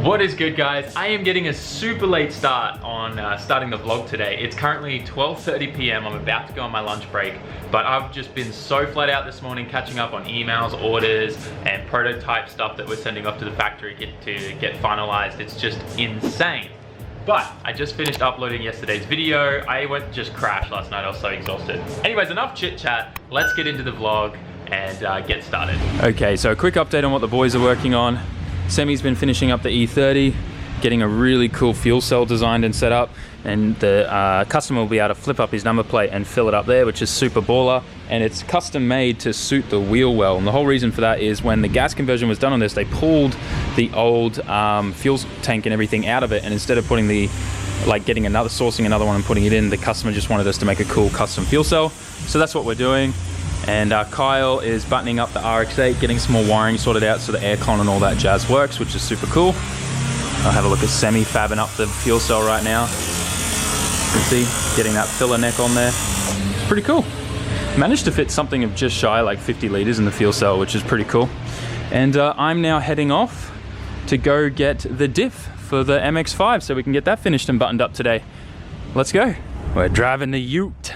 What is good, guys? I am getting a super late start on starting the vlog today. It's currently 12:30 p.m. I'm about to go on my lunch break, but I've just been so flat out this morning catching up on emails, orders, and prototype stuff that we're sending off to the factory to get finalized. It's just insane. But I just finished uploading yesterday's video. I just crashed last night. I was so exhausted. Anyways, enough chit chat. Let's get into the vlog and get started. Okay, so a quick update on what the boys are working on. Semi's been finishing up the E30, getting a really cool fuel cell designed and set up, and the customer will be able to flip up his number plate and fill it up there, which is super baller, and it's custom made to suit the wheel well. And the whole reason for that is when the gas conversion was done on this, they pulled the old fuel tank and everything out of it, and instead of putting sourcing another one and putting it in, the customer just wanted us to make a cool custom fuel cell. So that's what we're doing. And Kyle is buttoning up the RX-8, getting some more wiring sorted out so the aircon and all that jazz works, which is super cool. I'll have a look at Semi fabbing up the fuel cell right now. You can see, getting that filler neck on there. It's pretty cool. Managed to fit something of just shy, like 50 liters in the fuel cell, which is pretty cool. And I'm now heading off to go get the diff for the MX-5 so we can get that finished and buttoned up today. Let's go. We're driving the Ute.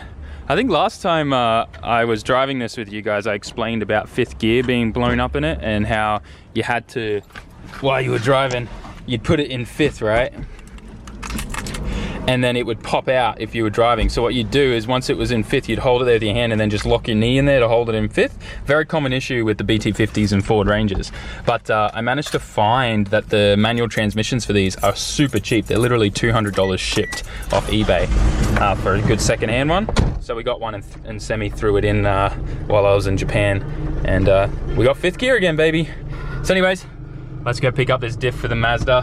I think last time I was driving this with you guys, I explained about fifth gear being blown up in it and how you had to, while you were driving, you'd put it in fifth, right? And then it would pop out if you were driving. So what you'd do is once it was in fifth, you'd hold it there with your hand and then just lock your knee in there to hold it in fifth. Very common issue with the BT50s and Ford Rangers. But I managed to find that the manual transmissions for these are super cheap. They're literally $200 shipped off eBay for a good secondhand one. So we got one and Semi threw it in while I was in Japan. And we got fifth gear again, baby. So anyways, let's go pick up this diff for the Mazda.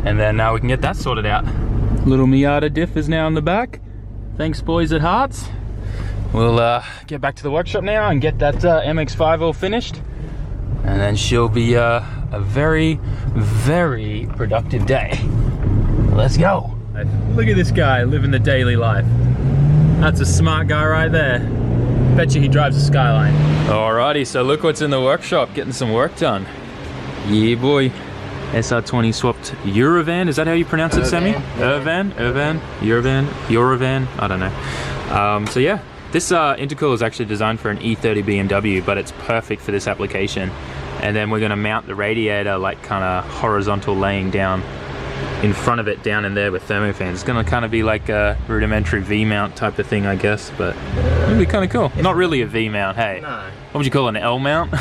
And then we can get that sorted out. Little Miata diff is now in the back. Thanks, boys at Hearts. We'll get back to the workshop now and get that MX-5 all finished. And then she'll be a very, very productive day. Let's go. Look at this guy living the daily life. That's a smart guy right there. Bet you he drives a Skyline. Alrighty, so look what's in the workshop, getting some work done. Yeah, boy. SR20 swapped Urvan, is that how you pronounce it, Semi? Urvan, Urvan, I don't know. So yeah, this intercooler is actually designed for an E30 BMW, but it's perfect for this application. And then we're gonna mount the radiator like kind of horizontal laying down in front of it down in there with thermofans. It's gonna kind of be like a rudimentary V-mount type of thing, I guess, but it'll be kind of cool. Not really a V-mount, hey. No. What would you call it, an L-mount?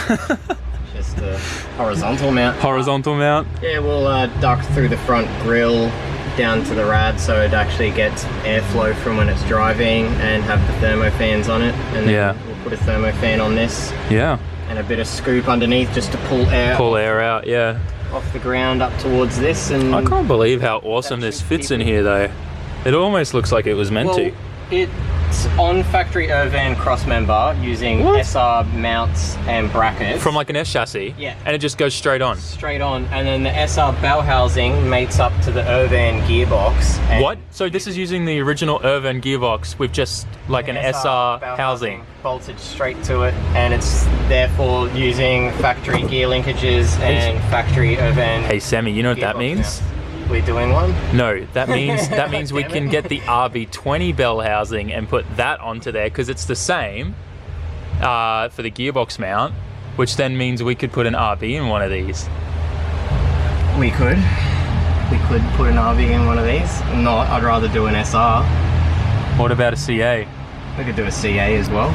Just a horizontal mount. Horizontal mount? Yeah, we'll duct through the front grille down to the rad so it actually gets airflow from when it's driving and have the thermofans on it. And then we'll put a thermofan on this. Yeah. And a bit of scoop underneath just to pull air. Pull air out, yeah. Off the ground up towards this. And I can't believe how awesome this fits in here though. It almost looks like it was meant to. It's on factory Urvan cross member using SR mounts and brackets. From like an S chassis? Yeah. And it just goes straight on? Straight on, and then the SR bell housing mates up to the Urvan gearbox. What? So this is using the original Urvan gearbox with just like an SR housing? Bolted straight to it, and it's therefore using factory gear linkages and factory Urvan. Hey Semi, you know what that means? Mounts. We're doing one? No, that means we can get the RB20 bell housing and put that onto there because it's the same for the gearbox mount, which then means we could put an RB in one of these. We could put an RB in one of these. Not, I'd rather do an SR. What about a CA? We could do a CA as well.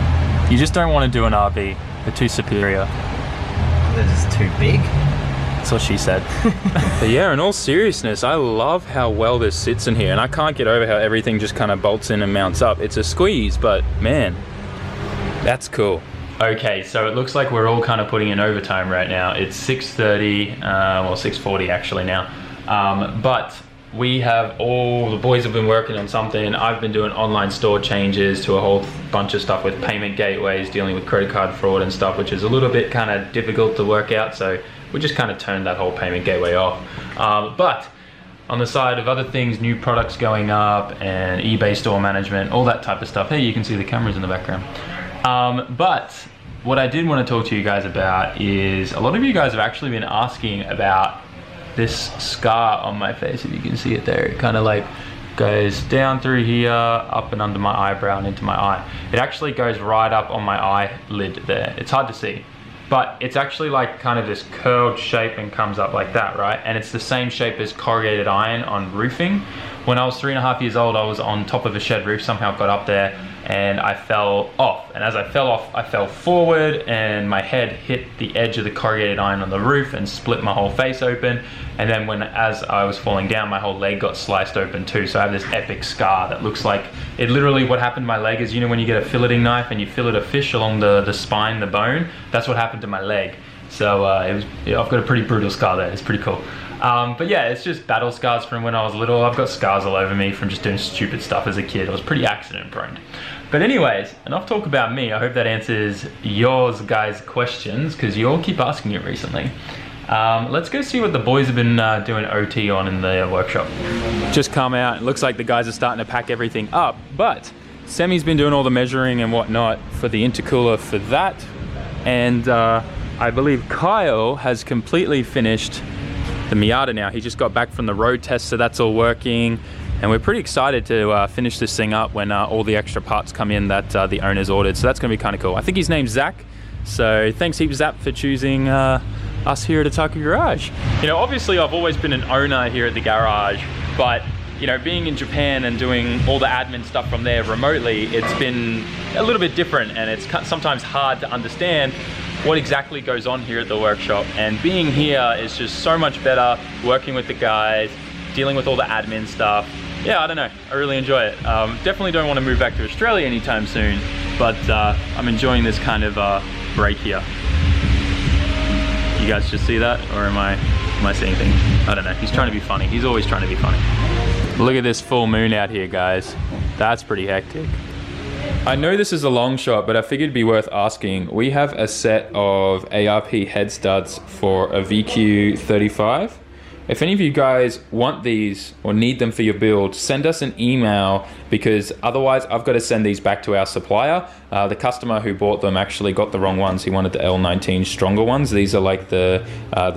You just don't want to do an RB. They're too superior. They're just too big. That's what she said. But yeah, in all seriousness, I love how well this sits in here, and I can't get over how everything just kind of bolts in and mounts up. It's a squeeze, but man, that's cool. Okay, so it looks like we're all kind of putting in overtime right now. It's 6:30, well 6:40 actually now. But we have the boys have been working on something. I've been doing online store changes to a whole bunch of stuff with payment gateways, dealing with credit card fraud and stuff, which is a little bit kind of difficult to work out. So we just kind of turned that whole payment gateway off. But on the side of other things, new products going up and eBay store management, all that type of stuff. Hey, you can see the cameras in the background. But what I did want to talk to you guys about is a lot of you guys have actually been asking about this scar on my face, if you can see it there. It kind of like goes down through here, up and under my eyebrow and into my eye. It actually goes right up on my eyelid there. It's hard to see, but it's actually like kind of this curved shape and comes up like that, right? And it's the same shape as corrugated iron on roofing. When I was 3.5 years old, I was on top of a shed roof, somehow got up there and I fell off. And as I fell off, I fell forward and my head hit the edge of the corrugated iron on the roof and split my whole face open. And then as I was falling down, my whole leg got sliced open too. So I have this epic scar that looks like, it literally, what happened to my leg is, you know when you get a filleting knife and you fillet a fish along the spine, the bone? That's what happened to my leg. So I've got a pretty brutal scar there. It's pretty cool. But yeah, it's just battle scars from when I was little. I've got scars all over me from just doing stupid stuff as a kid. I was pretty accident prone. But anyways, enough talk about me. I hope that answers yours guys' questions, because you all keep asking it recently. Let's go see what the boys have been doing OT on in the workshop. Just come out, it looks like the guys are starting to pack everything up, but Semi's been doing all the measuring and whatnot for the intercooler for that. And I believe Kyle has completely finished the Miata now. He just got back from the road test, so that's all working. And we're pretty excited to finish this thing up when all the extra parts come in that the owners ordered. So that's gonna be kind of cool. I think his name's Zach. So thanks heaps, Zach, for choosing us here at Ataka Garage. You know, obviously I've always been an owner here at the garage, but you know, being in Japan and doing all the admin stuff from there remotely, it's been a little bit different, and it's sometimes hard to understand what exactly goes on here at the workshop. And being here is just so much better, working with the guys, dealing with all the admin stuff. Yeah, I don't know, I really enjoy it. Definitely don't want to move back to Australia anytime soon, but I'm enjoying this kind of break here. You guys just see that, or am I seeing things? I don't know, he's trying to be funny. He's always trying to be funny. Look at this full moon out here, guys. That's pretty hectic. I know this is a long shot, but I figured it'd be worth asking. We have a set of ARP head studs for a VQ35. If any of you guys want these or need them for your build, send us an email, because otherwise I've got to send these back to our supplier. The customer who bought them actually got the wrong ones. He wanted the L19 stronger ones. These are like the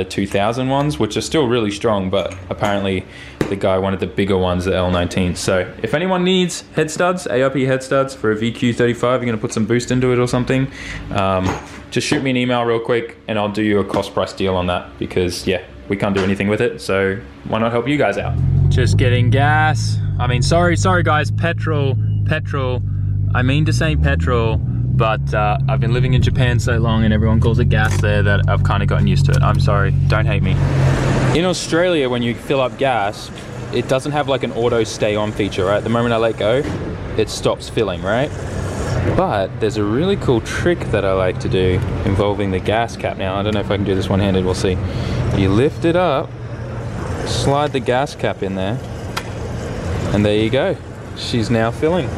2000 ones, which are still really strong, but apparently the guy wanted the bigger ones, the L19. So if anyone needs head studs, ARP head studs for a VQ35, you're gonna put some boost into it or something, just shoot me an email real quick and I'll do you a cost price deal on that, because yeah, we can't do anything with it, so why not help you guys out? Just getting gas. I mean, sorry guys, petrol. I mean to say petrol, but I've been living in Japan so long and everyone calls it gas there that I've kind of gotten used to it. I'm sorry, don't hate me. In Australia, when you fill up gas, it doesn't have like an auto stay on feature, right? The moment I let go, it stops filling, right? But there's a really cool trick that I like to do involving the gas cap. Now, I don't know if I can do this one-handed, we'll see. You lift it up, slide the gas cap in there, and there you go. She's now filling.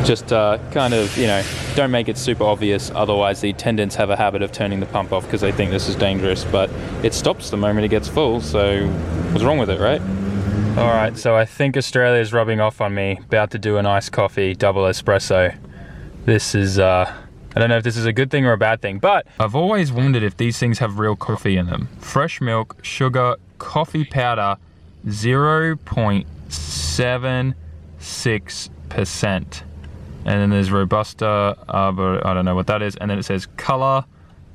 Just kind of, you know, don't make it super obvious, otherwise the attendants have a habit of turning the pump off because they think this is dangerous, but it stops the moment it gets full, so what's wrong with it, right? All right, so I think Australia's rubbing off on me. About to do an iced coffee, double espresso. This is, I don't know if this is a good thing or a bad thing, but I've always wondered if these things have real coffee in them. Fresh milk, sugar, coffee powder, 0.76%. And then there's Robusta, but I don't know what that is. And then it says color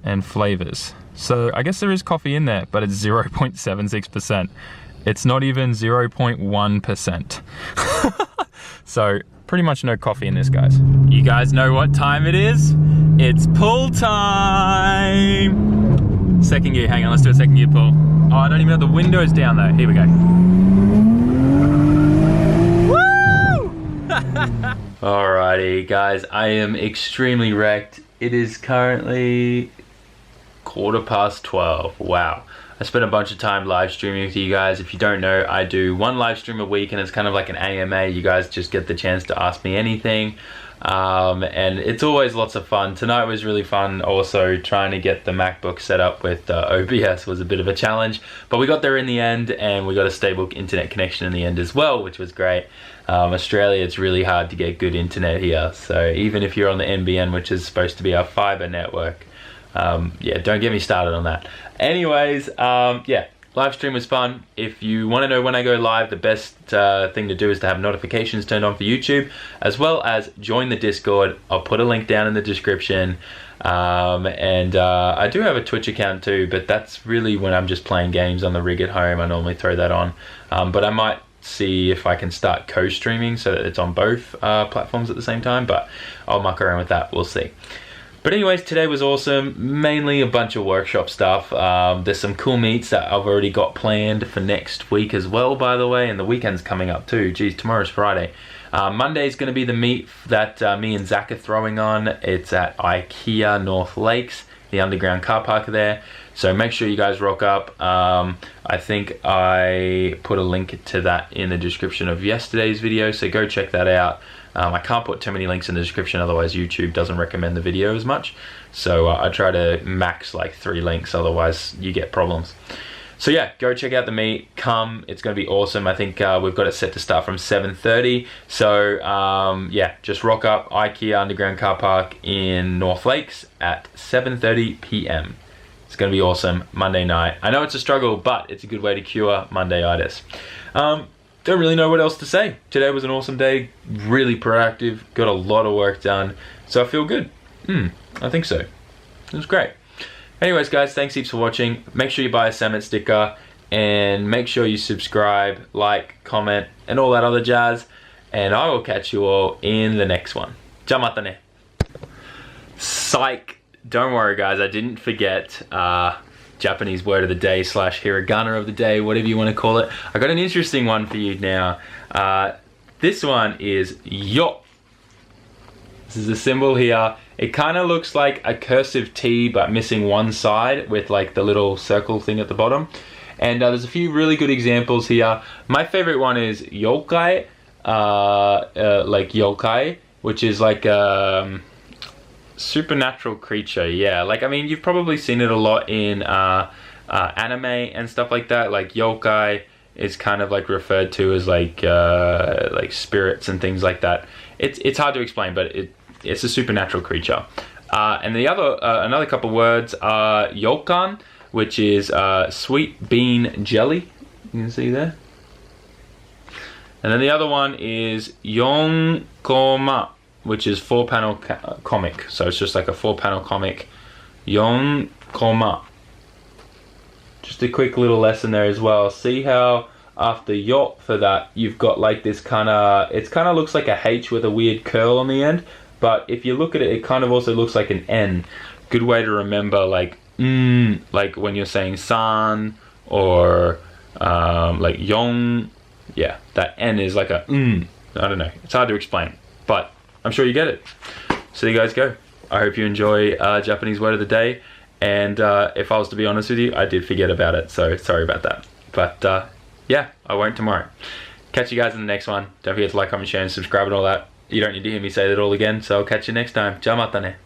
and flavors. So I guess there is coffee in there, but it's 0.76%. It's not even 0.1%. So pretty much no coffee in this, guys. You guys know what time it is? It's pull time. Second gear, hang on, let's do a second gear pull. Oh, I don't even have the windows down though. Here we go. Woo! Alrighty, guys, I am extremely wrecked. It is currently 12:15. Wow. I spent a bunch of time live streaming with you guys. If you don't know, I do one live stream a week and it's kind of like an AMA. You guys just get the chance to ask me anything. And it's always lots of fun. Tonight was really fun. Also, trying to get the MacBook set up with OBS was a bit of a challenge, but we got there in the end, and we got a stable internet connection in the end as well, which was great. Australia, it's really hard to get good internet here. So even if you're on the NBN, which is supposed to be our fiber network, yeah, don't get me started on that. Anyways, yeah, live stream was fun. If you want to know when I go live, the best thing to do is to have notifications turned on for YouTube, as well as join the Discord. I'll put a link down in the description. I do have a Twitch account too, but that's really when I'm just playing games on the rig at home. I normally throw that on, but I might see if I can start co-streaming so that it's on both platforms at the same time, but I'll muck around with that. We'll see. But anyways, today was awesome. Mainly a bunch of workshop stuff. There's some cool meets that I've already got planned for next week as well, by the way, and the weekend's coming up too. Geez, tomorrow's Friday. Monday's going to be the meet that me and Zach are throwing on. It's at IKEA North Lakes, the underground car park there. So make sure you guys rock up. I think I put a link to that in the description of yesterday's video, so go check that out. I can't put too many links in the description, otherwise YouTube doesn't recommend the video as much. So I try to max like 3 links, otherwise you get problems. So yeah, go check out the meet, come, it's gonna be awesome. I think we've got it set to start from 7:30. So yeah, just rock up IKEA Underground Car Park in North Lakes at 7:30 p.m. It's gonna be awesome, Monday night. I know it's a struggle, but it's a good way to cure Monday-itis. Don't really know what else to say. Today was an awesome day, really proactive, got a lot of work done, so I feel good. I think so. It was great. Anyways guys, thanks heaps for watching. Make sure you buy a SAMMIT sticker, and make sure you subscribe, like, comment, and all that other jazz, and I will catch you all in the next one. Jamatane. Psych. Don't worry guys, I didn't forget Japanese word of the day / hiragana of the day, whatever you want to call it. I got an interesting one for you now. This one is yo. This is a symbol here. It kind of looks like a cursive T but missing one side with like the little circle thing at the bottom. And there's a few really good examples here. My favorite one is yokai, like yokai, which is like supernatural creature. Yeah, like I mean you've probably seen it a lot in anime and stuff like that. Like yokai is kind of like referred to as like spirits and things like that. It's hard to explain, but it's a supernatural creature. And the other another couple words are yokan, which is sweet bean jelly. You can see there. And then the other one is yonkoma, which is 4-panel comic. So it's just like a 4-panel comic. Yonkoma. Just a quick little lesson there as well. See how after yot for that, you've got like this kind of, it kind of looks like a H with a weird curl on the end. But if you look at it, it kind of also looks like an N. Good way to remember like when you're saying san or like yong. Yeah, that N is like a I don't know. It's hard to explain, but I'm sure you get it. So there you guys go. I hope you enjoy Japanese word of the day. And if I was to be honest with you, I did forget about it. So sorry about that. But yeah, I won't tomorrow. Catch you guys in the next one. Don't forget to like, comment, share, and subscribe and all that. You don't need to hear me say that all again. So I'll catch you next time. Ja matane.